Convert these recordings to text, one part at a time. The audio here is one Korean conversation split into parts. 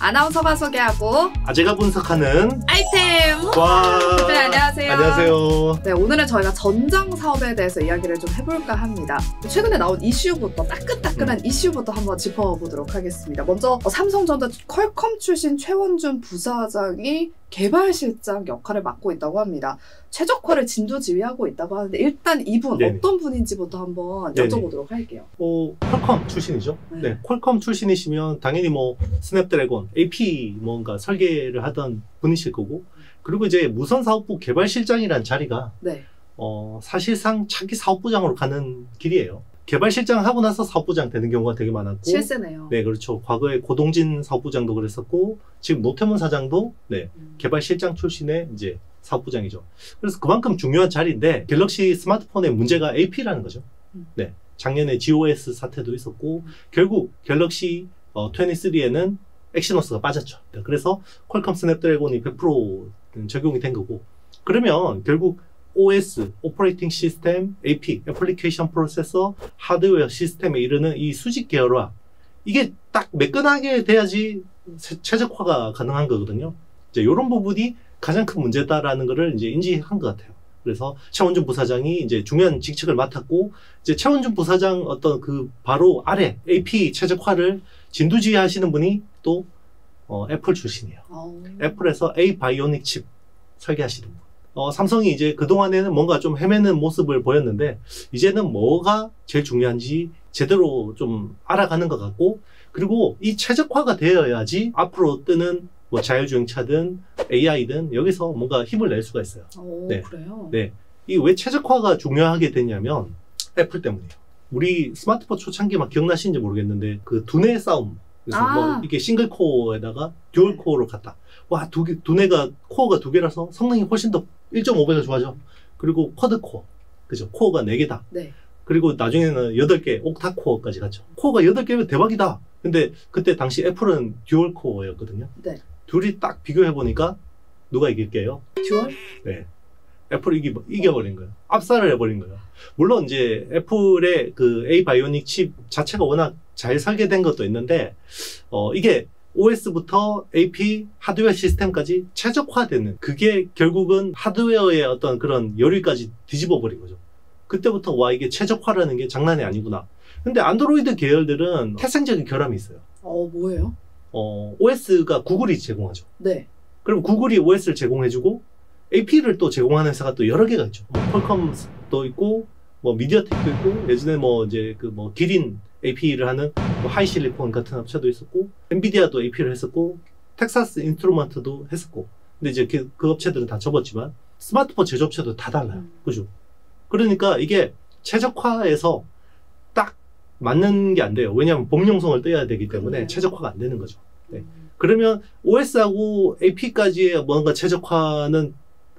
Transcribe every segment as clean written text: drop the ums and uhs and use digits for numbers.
아나운서가 소개하고 아재가 분석하는 아이템! 와. 네, 안녕하세요. 안녕하세요. 네, 오늘은 저희가 전장 사업에 대해서 이야기를 좀 해볼까 합니다. 최근에 나온 이슈부터, 따끈따끈한 이슈부터 한번 짚어보도록 하겠습니다. 먼저 삼성전자 퀄컴 출신 최원준 부사장이 개발실장 역할을 맡고 있다고 합니다. 최적화를 진두지휘하고 있다고 하는데 일단 이분 네네. 어떤 분인지부터 한번 여쭤보도록 할게요. 퀄컴 출신이죠. 네, 퀄컴 출신이시면 당연히 뭐 스냅드래곤, AP 뭔가 설계를 하던 분이실 거고, 그리고 이제 무선사업부 개발실장이란 자리가 네. 사실상 차기 사업부장으로 가는 길이에요. 개발실장 하고 나서 사업부장 되는 경우가 되게 많았고, 실세네요. 네, 그렇죠. 과거에 고동진 사업부장도 그랬었고, 지금 노태문 사장도 네, 개발실장 출신의 이제 사업부장이죠. 그래서 그만큼 중요한 자리인데, 갤럭시 스마트폰의 문제가 AP라는 거죠. 네, 작년에 GOS 사태도 있었고, 결국 갤럭시 23에는 엑시노스가 빠졌죠. 그래서 퀄컴 스냅드래곤이 100% 적용이 된 거고, 그러면 결국 OS, 오퍼레이팅 시스템, AP, 애플리케이션 프로세서, 하드웨어 시스템에 이르는 이 수직 계열화, 이게 딱 매끈하게 돼야지 최적화가 가능한 거거든요. 이제 이런 부분이 가장 큰 문제다라는 거를 이제 인지한 것 같아요. 그래서 최원준 부사장이 이제 중요한 직책을 맡았고, 이제 최원준 부사장 어떤 그 바로 아래 AP 최적화를 진두지휘하시는 분이 또 애플 출신이에요. 애플에서 A 바이오닉 칩 설계하시는 분. 삼성이 이제 그동안에는 뭔가 좀 헤매는 모습을 보였는데, 이제는 뭐가 제일 중요한지 제대로 좀 알아가는 것 같고, 그리고 이 최적화가 되어야지 앞으로 뜨는 뭐 자율주행차든 AI든 여기서 뭔가 힘을 낼 수가 있어요. 네. 그래요? 네. 이 왜 최적화가 중요하게 되냐면 애플 때문이에요. 우리 스마트폰 초창기 막 기억나시는지 모르겠는데, 그 두뇌 싸움. 그래서 뭐 이게 싱글 코어에다가 듀얼 코어로 갔다. 와, 두뇌가 코어가 두 개라서 성능이 훨씬 더 1.5배가 좋아져. 그리고 쿼드 코어. 그죠? 코어가 4개다. 네. 그리고 나중에는 8개, 옥타 코어까지 갔죠. 코어가 8개면 대박이다. 근데 그때 당시 애플은 듀얼 코어였거든요. 네. 둘이 딱 비교해보니까 누가 이길게요? 듀얼? 네. 애플이 이겨버린 거예요. 압살을 해버린 거예요. 물론 이제 애플의 그 A 바이오닉 칩 자체가 워낙 잘 설계된 것도 있는데, 이게 OS부터 AP 하드웨어 시스템까지 최적화되는, 그게 결국은 하드웨어의 어떤 그런 열의까지 뒤집어 버린 거죠. 그때부터 와, 이게 최적화라는 게 장난이 아니구나. 근데 안드로이드 계열들은 태생적인 결함이 있어요. 뭐예요? OS가 구글이 제공하죠. 네. 그럼 구글이 OS를 제공해주고 AP를 또 제공하는 회사가 또 여러 개가 있죠. 퀄컴도 있고, 뭐 미디어텍도 있고, 예전에 뭐 이제 그 뭐 기린 AP를 하는 뭐 하이실리콘 같은 업체도 있었고, 엔비디아도 AP를 했었고, 텍사스 인스트루먼트도 했었고. 근데 이제 그 업체들은 다 접었지만 스마트폰 제조업체도 다 달라요. 그죠? 그러니까 이게 최적화에서 딱 맞는 게 안 돼요. 왜냐하면 범용성을 떼야 되기 때문에 최적화가 안 되는 거죠. 네. 그러면 OS하고 AP까지의 뭔가 최적화는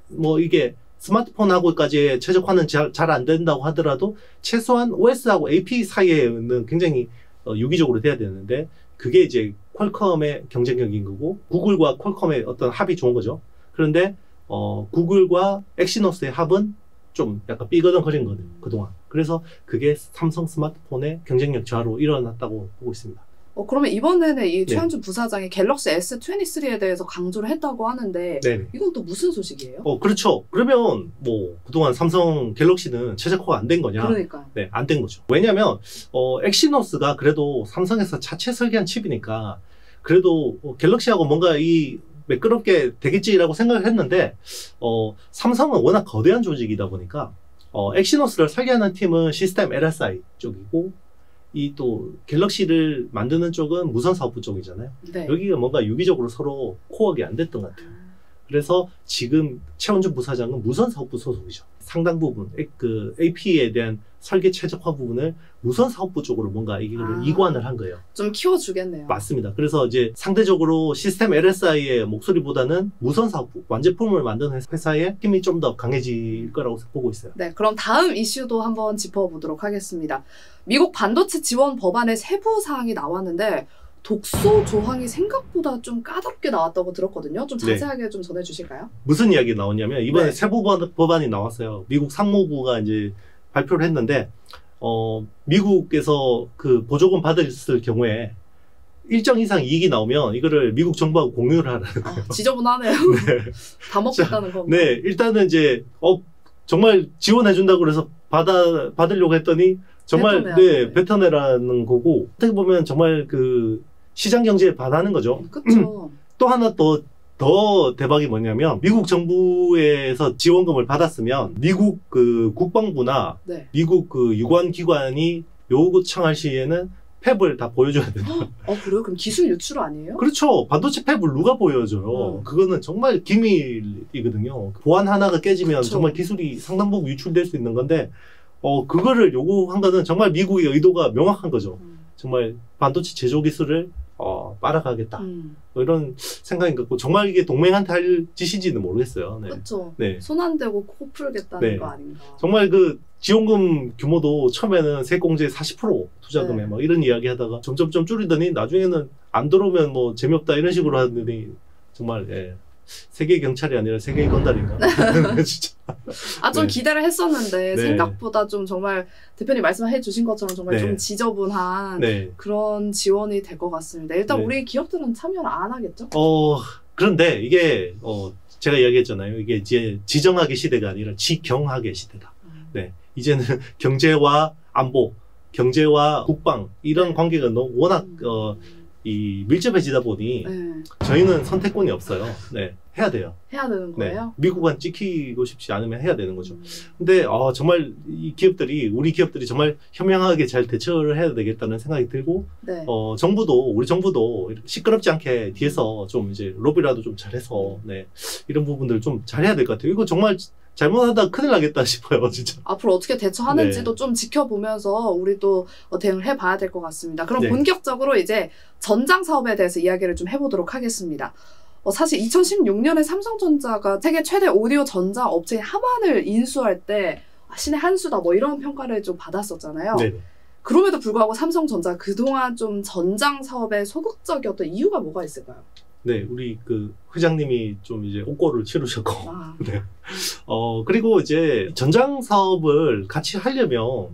뭐 이게 스마트폰하고까지의 최적화는 잘 안 된다고 하더라도 최소한 OS하고 AP 사이에는 굉장히 유기적으로 돼야 되는데, 그게 이제 퀄컴의 경쟁력인 거고, 구글과 퀄컴의 어떤 합이 좋은 거죠. 그런데 구글과 엑시노스의 합은 좀 약간 삐거덩거린 거거든요, 그동안. 그래서 그게 삼성 스마트폰의 경쟁력 저하로 일어났다고 보고 있습니다. 그러면 이번에는 이 최원준 부사장이 갤럭시 S23에 대해서 강조를 했다고 하는데, 네네. 이건 또 무슨 소식이에요? 그렇죠. 그러면 뭐 그동안 삼성 갤럭시는 최적화가 안 된 거냐? 그러니까. 네, 안 된 거죠. 왜냐면 엑시노스가 그래도 삼성에서 자체 설계한 칩이니까 그래도 갤럭시하고 뭔가 이 매끄럽게 되겠지라고 생각을 했는데, 삼성은 워낙 거대한 조직이다 보니까 엑시노스를 설계하는 팀은 시스템 LSI 쪽이고, 이 또 갤럭시를 만드는 쪽은 무선사업부 쪽이잖아요. 네. 여기가 뭔가 유기적으로 서로 코어가 안 됐던 것 같아요. 그래서 지금 최원준 부사장은 무선사업부 소속이죠. 상당 부분 그 AP에 대한 설계 최적화 부분을 무선사업부 쪽으로 뭔가 이거를 이관을 한 거예요. 좀 키워주겠네요. 맞습니다. 그래서 이제 상대적으로 시스템 LSI의 목소리보다는 무선사업부, 완제품을 만드는 회사의 힘이 좀 더 강해질 거라고 보고 있어요. 네, 그럼 다음 이슈도 한번 짚어보도록 하겠습니다. 미국 반도체 지원 법안의 세부 사항이 나왔는데, 독소 조항이 생각보다 좀 까다롭게 나왔다고 들었거든요. 좀 자세하게 좀 전해주실까요? 무슨 이야기 나왔냐면, 이번에 세부 법안이 나왔어요. 미국 상무부가 이제 발표를 했는데, 미국에서 그 보조금 받을 경우에 일정 이상 이익이 나오면 이거를 미국 정부하고 공유를 하라는 거예요. 지저분하네요. 네. 다 먹겠다는 건가? 네, 일단은 이제 정말 지원해준다고 그래서 받으려고 했더니 정말 뱉어내라는 거고, 어떻게 보면 정말 그 시장 경제에 반하는 거죠. 그렇죠. 또 하나 더 대박이 뭐냐면, 미국 정부에서 지원금을 받았으면 미국 그 국방부나 네. 미국 그 유관 기관이 요구청할 시에는 팹을 다 보여줘야 된다. 그래요? 그럼 기술 유출 아니에요? 그렇죠. 반도체 팹을 누가 보여줘요? 그거는 정말 기밀이거든요. 보안 하나가 깨지면 그쵸. 정말 기술이 상당 부분 유출될 수 있는 건데, 그거를 요구한 거는 정말 미국의 의도가 명확한 거죠. 정말 반도체 제조 기술을 빨아가겠다. 뭐 이런 생각인 것 같고, 정말 이게 동맹한테 할 짓인지는 모르겠어요. 네. 그렇죠. 네. 손 안 대고 코 풀겠다는 네. 거 아닌가. 정말 그 지원금 규모도 처음에는 세공제 40% 투자금에 네. 막 이런 이야기 하다가 점점 줄이더니 나중에는 안 들어오면 뭐 재미없다 이런 식으로 하더니 정말 세계 경찰이 아니라 세계 건달인가. 진짜. 좀 네. 기대를 했었는데 네. 생각보다 좀 정말 대표님 말씀해 주신 것처럼 정말 네. 좀 지저분한 네. 그런 지원이 될 것 같습니다. 일단 네. 우리 기업들은 참여를 안 하겠죠? 그런데 이게 제가 이야기했잖아요. 이게 이제 지정학의 시대가 아니라 지경학의 시대다. 네. 이제는 경제와 안보, 경제와 국방 이런 네. 관계가 워낙 이 밀접해지다 보니 네. 저희는 선택권이 없어요. 네. 해야 돼요. 해야 되는 네. 거예요? 미국은 찍히고 싶지 않으면 해야 되는 거죠. 근데 정말 우리 기업들이 정말 현명하게 잘 대처를 해야 되겠다는 생각이 들고, 네. 우리 정부도 시끄럽지 않게 뒤에서 좀 이제 로비라도 좀 잘해서 이런 부분들 좀 잘해야 될 것 같아요. 이거 정말 잘못하다 큰일 나겠다 싶어요, 진짜. 앞으로 어떻게 대처하는지도 좀 지켜보면서 우리도 대응을 해봐야 될 것 같습니다. 그럼 본격적으로 이제 전장 사업에 대해서 이야기를 좀 해보도록 하겠습니다. 사실 2016년에 삼성전자가 세계 최대 오디오 전장 업체인 하만을 인수할 때 신의 한 수다 뭐 이런 평가를 좀 받았었잖아요. 네. 그럼에도 불구하고 삼성전자 그동안 좀 전장 사업에 소극적이었던 이유가 뭐가 있을까요? 네, 우리 그 회장님이 좀 이제 옥고를 치르셨고, 아. 네. 그리고 이제 전장 사업을 같이 하려면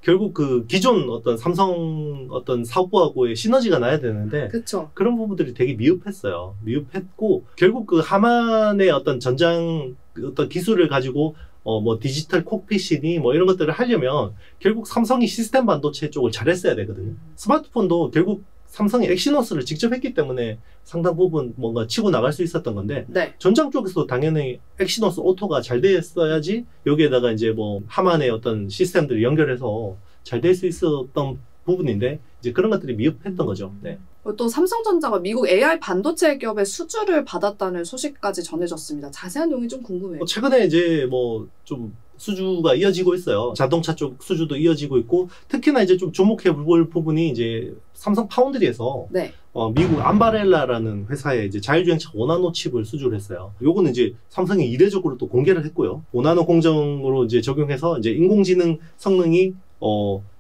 결국 그 기존 어떤 삼성 어떤 사업부하고의 시너지가 나야 되는데, 그쵸. 그런 부분들이 되게 미흡했어요. 미흡했고, 결국 그 하만의 어떤 전장 어떤 기술을 가지고 뭐 디지털 콕핏이니 뭐 이런 것들을 하려면 결국 삼성이 시스템 반도체 쪽을 잘했어야 되거든요. 스마트폰도 결국 삼성이 엑시노스를 직접 했기 때문에 상당 부분 뭔가 치고 나갈 수 있었던 건데, 네. 전장 쪽에서도 당연히 엑시노스 오토가 잘 됐어야지 여기에다가 이제 뭐 하만의 어떤 시스템들을 연결해서 잘 될 수 있었던 부분인데, 이제 그런 것들이 미흡했던 거죠. 네. 또 삼성전자가 미국 AI 반도체 기업의 수주를 받았다는 소식까지 전해졌습니다. 자세한 내용이 좀 궁금해요. 최근에 이제 뭐 좀 수주가 이어지고 있어요. 자동차 쪽 수주도 이어지고 있고, 특히나 이제 좀 주목해 볼 부분이 이제 삼성 파운드리에서 네. 미국 암바렐라라는 회사에 이제 자율주행차 5나노 칩을 수주를 했어요. 요거는 이제 삼성이 이례적으로 또 공개를 했고요. 5나노 공정으로 이제 적용해서 이제 인공지능 성능이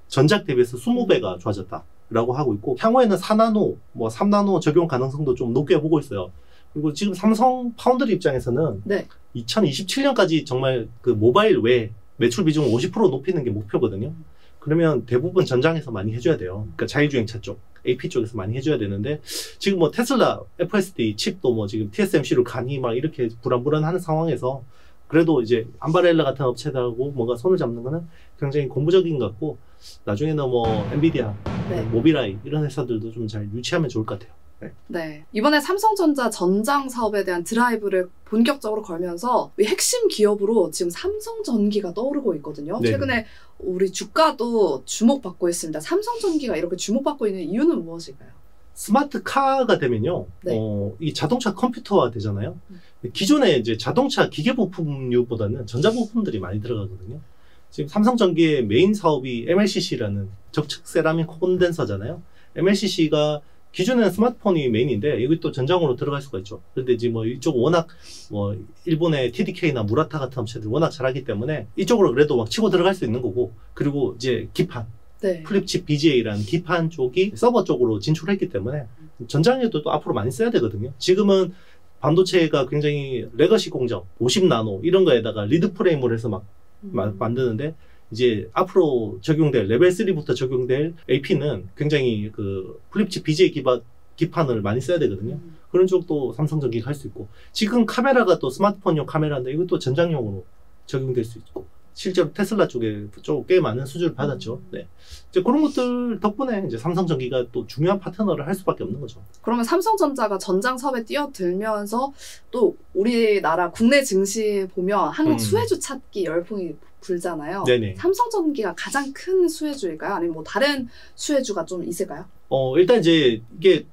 전작 대비해서 20배가 좋아졌다라고 하고 있고, 향후에는 4나노, 뭐 3나노 적용 가능성도 좀 높게 보고 있어요. 그리고 지금 삼성 파운드리 입장에서는 2027년까지 정말 그 모바일 외 매출 비중을 50% 높이는 게 목표거든요. 그러면 대부분 전장에서 많이 해줘야 돼요. 그러니까 자율주행차 쪽, AP 쪽에서 많이 해줘야 되는데, 지금 뭐 테슬라 FSD 칩도 뭐 지금 TSMC로 가니 막 이렇게 불안불안하는 상황에서 그래도 이제 암바렐라 같은 업체들하고 뭔가 손을 잡는 거는 굉장히 고무적인 것 같고, 나중에는 뭐 엔비디아, 모빌아이 이런 회사들도 좀 잘 유치하면 좋을 것 같아요. 네. 이번에 삼성전자 전장 사업에 대한 드라이브를 본격적으로 걸면서 핵심 기업으로 지금 삼성전기가 떠오르고 있거든요. 네. 최근에 우리 주가도 주목받고 있습니다. 삼성전기가 이렇게 주목받고 있는 이유는 무엇일까요? 스마트카가 되면요, 이 자동차 컴퓨터화 되잖아요. 기존에 이제 자동차 기계 부품류보다는 전자 부품들이 많이 들어가거든요. 지금 삼성전기의 메인 사업이 MLCC라는 적측 세라믹 콘덴서잖아요. MLCC가 기존에는 스마트폰이 메인인데 여기 또 전장으로 들어갈 수가 있죠. 그런데 이제 뭐 이쪽 워낙 뭐 일본의 TDK나 무라타 같은 업체들 워낙 잘하기 때문에 이쪽으로 그래도 막 치고 들어갈 수 있는 거고, 그리고 이제 기판, 플립칩 BGA라는 기판 쪽이 서버 쪽으로 진출했기 때문에 전장에도 또 앞으로 많이 써야 되거든요. 지금은 반도체가 굉장히 레거시 공정, 50나노 이런 거에다가 리드 프레임을 해서 막 만드는데, 이제 앞으로 적용될 레벨 3부터 적용될 AP는 굉장히 그 플립칩 BGA 기판을 많이 써야 되거든요. 그런 쪽도 삼성전기가 할 수 있고, 지금 카메라가 또 스마트폰용 카메라인데 이것도 전장용으로 적용될 수 있고, 실제로 테슬라 쪽에 꽤 많은 수주를 받았죠. 네. 이제 그런 것들 덕분에 이제 삼성전기가 또 중요한 파트너를 할 수밖에 없는 거죠. 그러면 삼성전자가 전장 사업에 뛰어들면서 또 우리나라 국내 증시 보면 한국 수혜주 찾기 열풍이 불잖아요. 네네. 삼성전기가 가장 큰 수혜주일까요? 아니면 뭐 다른 수혜주가 좀 있을까요? 일단 이제 이게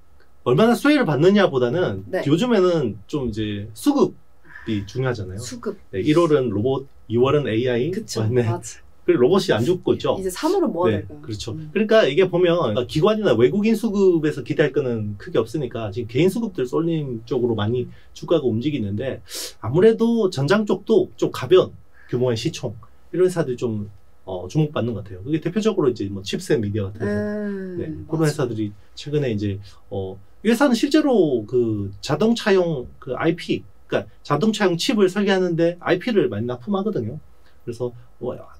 얼마나 수혜를 받느냐보다는 네. 요즘에는 좀 이제 수급이 중요하잖아요. 수급. 네, 1월은 로봇, 2월은 AI. 그쵸. 네. 맞아. 그리고 로봇이 안 죽고 있죠. 이제 3월은 뭐가 네, 될까요? 그렇죠. 그러니까 이게 보면 기관이나 외국인 수급에서 기대할 거는 크게 없으니까 지금 개인 수급들 쏠림 쪽으로 많이 주가가 움직이는데, 아무래도 전장 쪽도 좀 가벼운 규모의 시총 이런 회사들이 좀 주목받는 것 같아요. 그게 대표적으로 이제 뭐 칩셋 미디어 같은 네, 그런 회사들이 최근에 이제 이 회사는 실제로 그 자동차용 그 IP, 그러니까 자동차용 칩을 설계하는데 IP를 많이 납품하거든요. 그래서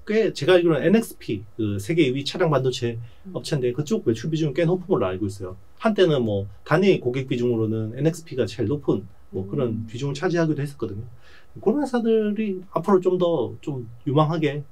꽤 제가 알기로는 NXP 그 세계 2위 차량 반도체 업체인데 그쪽 매출 비중은 꽤 높은 걸로 알고 있어요. 한때는 뭐 단위 고객 비중으로는 NXP가 제일 높은 뭐 그런 비중을 차지하기도 했었거든요. 그런 회사들이 앞으로 좀 더 좀 유망하게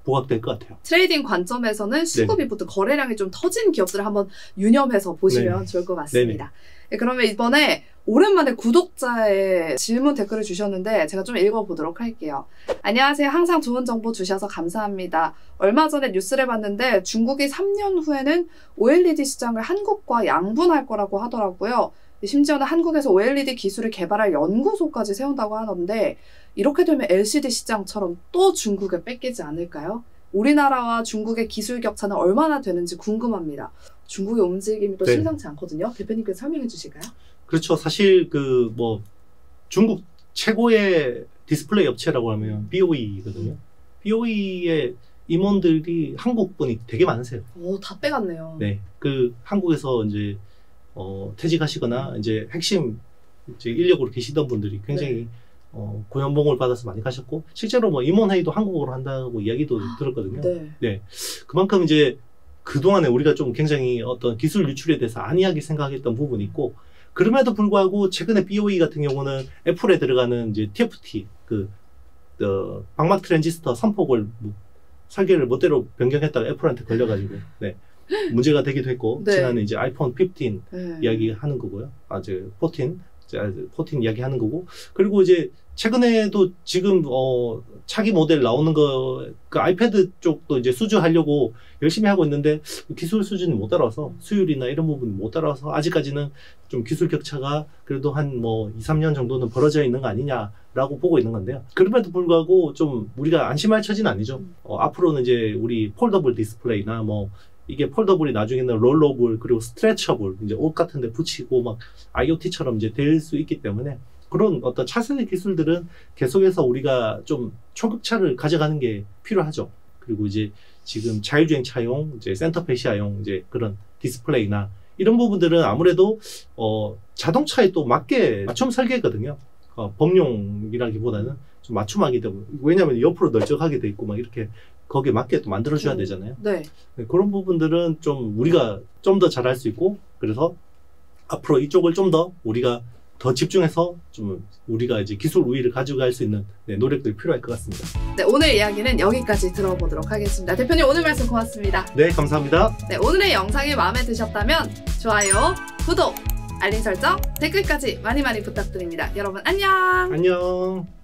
부각될 것 같아요. 트레이딩 관점에서는 수급이 붙은 거래량이 좀 터진 기업들을 한번 유념해서 보시면 좋을 것 같습니다. 네, 그러면 이번에 오랜만에 구독자의 질문 댓글을 주셨는데 제가 좀 읽어보도록 할게요. 안녕하세요. 항상 좋은 정보 주셔서 감사합니다. 얼마 전에 뉴스를 봤는데 중국이 3년 후에는 OLED 시장을 한국과 양분할 거라고 하더라고요. 심지어는 한국에서 OLED 기술을 개발할 연구소까지 세운다고 하던데, 이렇게 되면 LCD 시장처럼 또 중국에 뺏기지 않을까요? 우리나라와 중국의 기술 격차는 얼마나 되는지 궁금합니다. 중국의 움직임이 또 심상치 않거든요. 대표님께서 설명해 주실까요? 그렇죠. 사실 그 뭐 중국 최고의 디스플레이 업체라고 하면 BOE거든요. BOE의 임원들이 한국 분이 되게 많으세요. 다 빼갔네요. 네, 그 한국에서 이제 퇴직하시거나 이제 핵심 이제 인력으로 계시던 분들이 굉장히 고연봉을 받아서 많이 가셨고, 실제로 뭐 임원회의도 한국어로 한다고 이야기도 들었거든요. 네, 그만큼 이제 그동안에 우리가 좀 굉장히 어떤 기술 유출에 대해서 안이하게 생각했던 부분이 있고, 그럼에도 불구하고 최근에 BOE 같은 경우는 애플에 들어가는 이제 TFT 방막 트랜지스터 선폭을 설계를 멋대로 변경했다가 애플한테 걸려가지고 문제가 되기도 했고, 지난해 이제 아이폰 15 이야기하는 거고요. 이제 14 이야기하는 거고, 그리고 이제 최근에도 지금 차기 모델 나오는 거, 그 아이패드 쪽도 이제 수주하려고 열심히 하고 있는데 기술 수준이 못 따라서, 수율이나 이런 부분이 못 따라서 아직까지는 좀 기술 격차가 그래도 한 뭐 2, 3년 정도는 벌어져 있는 거 아니냐라고 보고 있는 건데요. 그럼에도 불구하고 좀 우리가 안심할 처지는 아니죠. 앞으로는 이제 우리 폴더블 디스플레이나 뭐 이게 폴더블이 나중에는 롤러블 그리고 스트레쳐블, 이제 옷 같은 데 붙이고 막 IoT처럼 이제 될 수 있기 때문에, 그런 어떤 차세대 기술들은 계속해서 우리가 좀 초격차를 가져가는 게 필요하죠. 그리고 이제 지금 자율주행 차용, 이제 센터페시아용 이제 그런 디스플레이나 이런 부분들은 아무래도 자동차에 또 맞게 맞춤 설계거든요. 범용이라기보다는 좀 맞춤하게 되고, 왜냐하면 옆으로 널쩍하게 돼 있고 막 이렇게 거기에 맞게 또 만들어줘야 되잖아요. 네, 그런 부분들은 좀 우리가 좀 더 잘할 수 있고, 그래서 앞으로 이쪽을 좀 더 우리가 더 집중해서 좀 우리가 이제 기술 우위를 가져갈 수 있는 노력들이 필요할 것 같습니다. 네, 오늘 이야기는 여기까지 들어보도록 하겠습니다. 대표님 오늘 말씀 고맙습니다. 네, 감사합니다. 네, 오늘의 영상이 마음에 드셨다면 좋아요, 구독, 알림 설정, 댓글까지 많이 부탁드립니다. 여러분 안녕. 안녕.